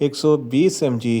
120 mg